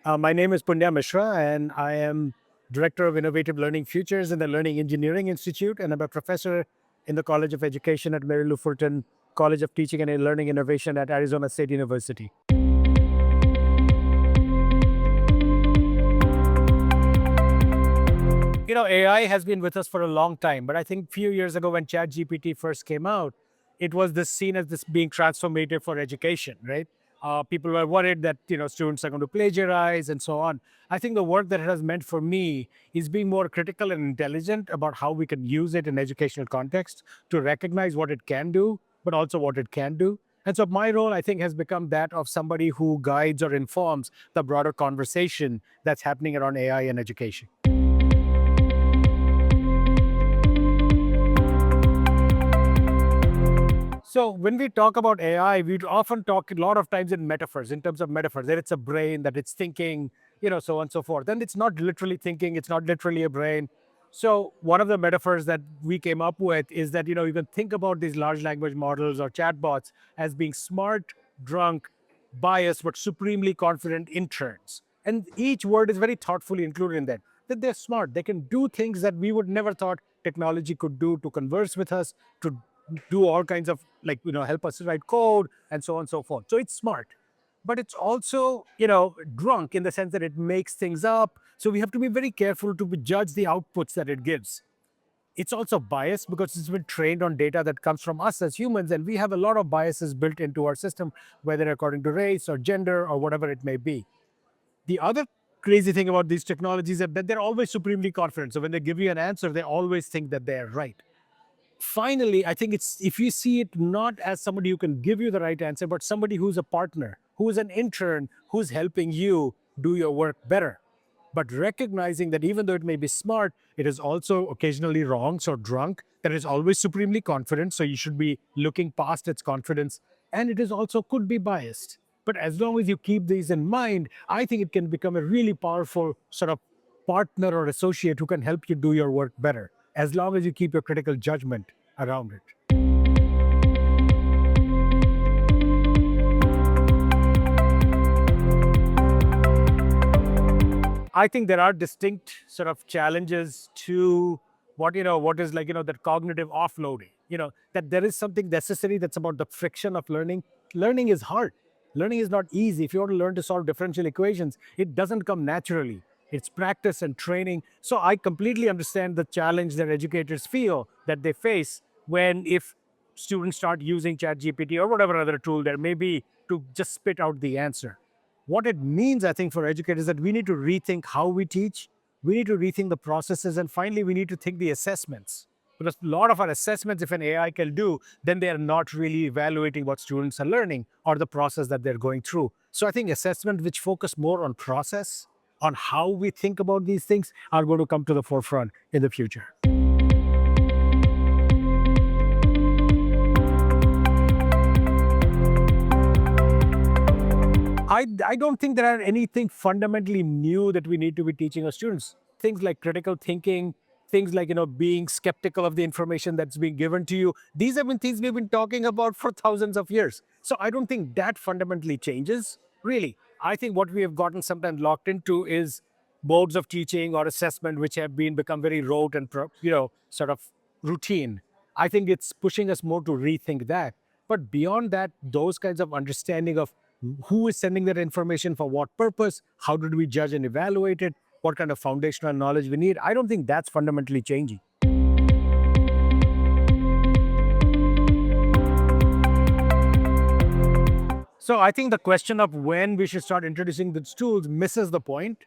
My name is Punya Mishra, and I am Director of Innovative Learning Futures in the Learning Engineering Institute, and I'm a professor in the College of Education at Mary Lou Fulton College of Teaching and Learning Innovation at Arizona State University. AI has been with us for a long time, but I think a few years ago when ChatGPT first came out, it was this seen as this being transformative for education, right? People were worried that students are going to plagiarize and so on. I think the work that it has meant for me is being more critical and intelligent about how we can use it in educational context to recognize what it can do, but also what it can do. And so my role, I think, has become that of somebody who guides or informs the broader conversation that's happening around AI and education. So when we talk about AI, we often talk a lot of times in metaphors, in terms of metaphors, that it's a brain, that it's thinking, so on and so forth. And it's not literally thinking, it's not literally a brain. So one of the metaphors that we came up with is that, you can think about these large language models or chatbots as being smart, drunk, biased, but supremely confident interns. And each word is very thoughtfully included in that they're smart. They can do things that we would never thought technology could do to converse with us, to do all kinds of help us write code and so on and so forth. So it's smart, but it's also drunk in the sense that it makes things up. So we have to be very careful to judge the outputs that it gives. It's also biased because it's been trained on data that comes from us as humans, and we have a lot of biases built into our system, whether according to race or gender or whatever it may be. The other crazy thing about these technologies is that they're always supremely confident. So when they give you an answer, they always think that they're right. Finally, I think it's if you see it not as somebody who can give you the right answer, but somebody who's a partner, who's an intern, who's helping you do your work better. But recognizing that even though it may be smart, it is also occasionally wrong, so drunk, that is always supremely confident. So you should be looking past its confidence. And it is also could be biased. But as long as you keep these in mind, I think it can become a really powerful sort of partner or associate who can help you do your work better, as long as you keep your critical judgment around it. I think there are distinct sort of challenges to what is that cognitive offloading. That there is something necessary that's about the friction of learning. Learning is hard. Learning is not easy. If you want to learn to solve differential equations, it doesn't come naturally. It's practice and training. So I completely understand the challenge that educators feel that they face when if students start using ChatGPT or whatever other tool there may be to just spit out the answer. What it means, I think, for educators is that we need to rethink how we teach, we need to rethink the processes, and finally, we need to think the assessments. Because a lot of our assessments, if an AI can do, then they are not really evaluating what students are learning or the process that they're going through. So I think assessment which focus more on process, on how we think about these things, are going to come to the forefront in the future. I don't think there are anything fundamentally new that we need to be teaching our students. Things like critical thinking, things like being skeptical of the information that's being given to you. These have been things we've been talking about for thousands of years. So I don't think that fundamentally changes, really. I think what we have gotten sometimes locked into is modes of teaching or assessment which have been become very rote and sort of routine. I think it's pushing us more to rethink that. But beyond that, those kinds of understanding of who is sending that information for what purpose, how did we judge and evaluate it, what kind of foundational knowledge we need, I don't think that's fundamentally changing. So I think the question of when we should start introducing these tools misses the point,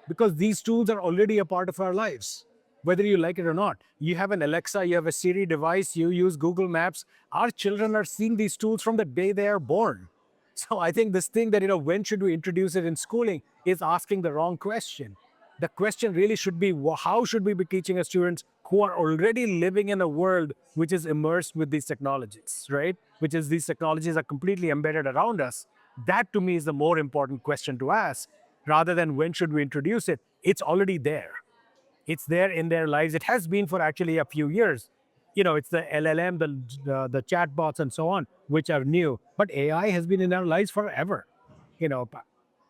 because these tools are already a part of our lives, whether you like it or not. You have an Alexa, you have a Siri device, you use Google Maps. Our children are seeing these tools from the day they are born. So I think this thing that, when should we introduce it in schooling is asking the wrong question. The question really should be, how should we be teaching our students who are already living in a world which is immersed with these technologies, right? Which is these technologies are completely embedded around us. That to me is the more important question to ask, rather than when should we introduce it. It's already there. It's there in their lives. It has been for actually a few years. It's the LLM, the chatbots and so on, which are new. But AI has been in our lives forever, you know,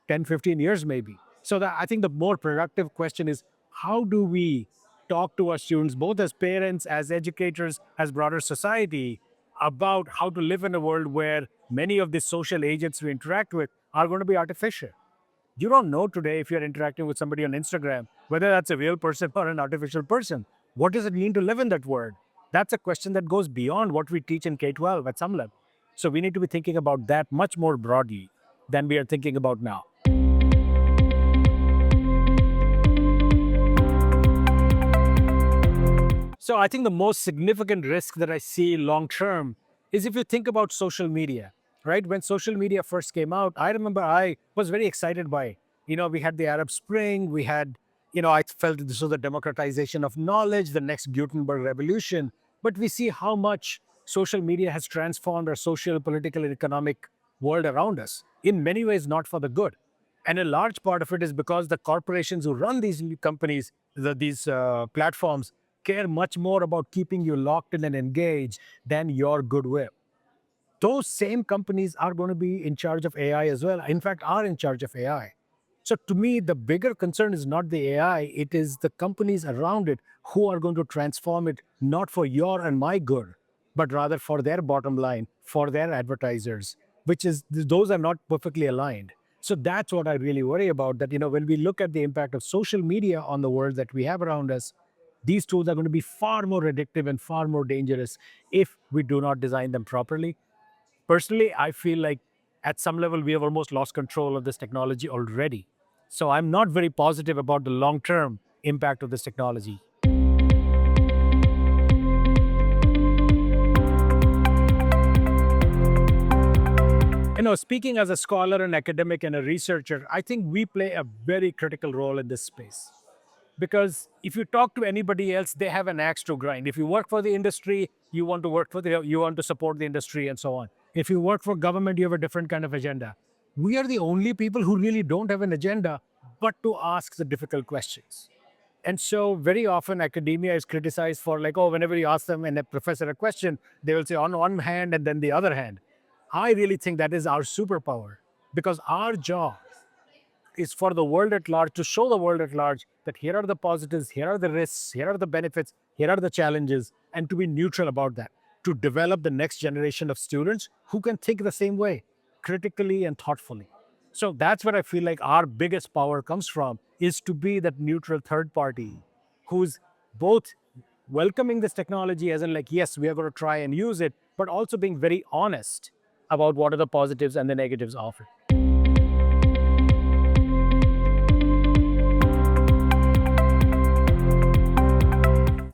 10, 15 years maybe. So that I think the more productive question is, how do we talk to our students, both as parents, as educators, as broader society, about how to live in a world where many of the social agents we interact with are going to be artificial. You don't know today, if you're interacting with somebody on Instagram, whether that's a real person or an artificial person. What does it mean to live in that world? That's a question that goes beyond what we teach in K-12 at some level. So we need to be thinking about that much more broadly than we are thinking about now. So I think the most significant risk that I see long term is if you think about social media, right? When social media first came out, I remember I was very excited by it. We had the Arab Spring, we had, I felt that this was the democratization of knowledge, the next Gutenberg revolution. But we see how much social media has transformed our social, political, and economic world around us. In many ways, not for the good. And a large part of it is because the corporations who run these new companies, these platforms, care much more about keeping you locked in and engaged than your goodwill. Those same companies are going to be in charge of AI as well. In fact, are in charge of AI. So to me, the bigger concern is not the AI, it is the companies around it who are going to transform it, not for your and my good, but rather for their bottom line, for their advertisers, which is, those are not perfectly aligned. So that's what I really worry about, that, when we look at the impact of social media on the world that we have around us, these tools are going to be far more addictive and far more dangerous if we do not design them properly. Personally, I feel like at some level we have almost lost control of this technology already. So I'm not very positive about the long term impact of this technology. Speaking as a scholar, an academic, and a researcher, I think we play a very critical role in this space. Because if you talk to anybody else, they have an axe to grind. If you work for the industry, you want to support the industry and so on. If you work for government, you have a different kind of agenda. We are the only people who really don't have an agenda, but to ask the difficult questions. And so very often academia is criticized for, like, oh, whenever you ask them and a professor a question, they will say on one hand and then the other hand. I really think that is our superpower, because our job is for the world at large, to show the world at large that here are the positives, here are the risks, here are the benefits, here are the challenges, and to be neutral about that, to develop the next generation of students who can think the same way, critically and thoughtfully. So that's where I feel like our biggest power comes from, is to be that neutral third party who's both welcoming this technology, as in, like, yes, we are going to try and use it, but also being very honest about what are the positives and the negatives of it.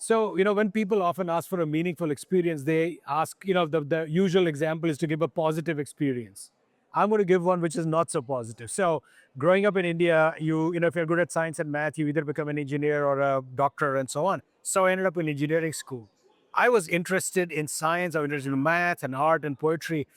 So, when people often ask for a meaningful experience, they ask, the usual example is to give a positive experience. I'm going to give one which is not so positive. So, growing up in India, if you're good at science and math, you either become an engineer or a doctor and so on. So, I ended up in engineering school. I was interested in science, I was interested in math and art and poetry.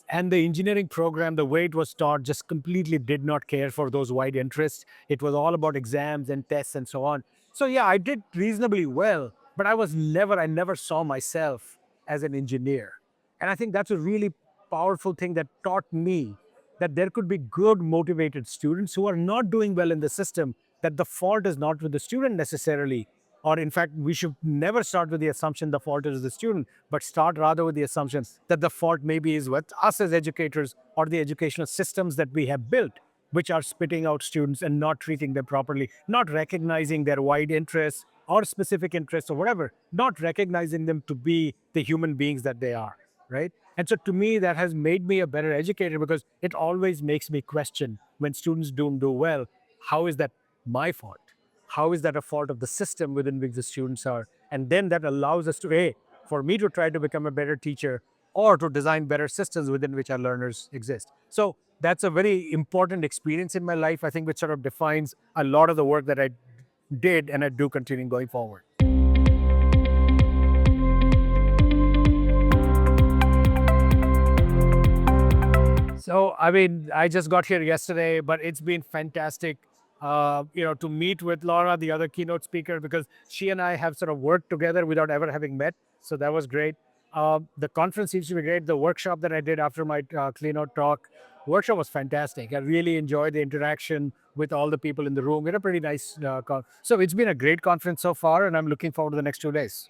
And the engineering program, the way it was taught, just completely did not care for those wide interests. It was all about exams and tests and so on. So yeah, I did reasonably well, but I never saw myself as an engineer. And I think that's a really powerful thing that taught me that there could be good, motivated students who are not doing well in the system, that the fault is not with the student necessarily. Or in fact, we should never start with the assumption the fault is the student, but start rather with the assumption that the fault maybe is with us as educators or the educational systems that we have built, which are spitting out students and not treating them properly, not recognizing their wide interests or specific interests or whatever, not recognizing them to be the human beings that they are, right? And so to me, that has made me a better educator, because it always makes me question, when students don't do well, how is that my fault? How is that a fault of the system within which the students are? And then that allows us to, for me to try to become a better teacher, or to design better systems within which our learners exist. So that's a very important experience in my life, I think, which sort of defines a lot of the work that I did and I do continue going forward. So, I mean, I just got here yesterday, but it's been fantastic, to meet with Laura, the other keynote speaker, because she and I have sort of worked together without ever having met. So that was great. The conference seems to be great. The workshop that I did after my keynote talk Workshop was fantastic. I really enjoyed the interaction with all the people in the room. We had a pretty nice so it's been a great conference so far, and I'm looking forward to the next 2 days.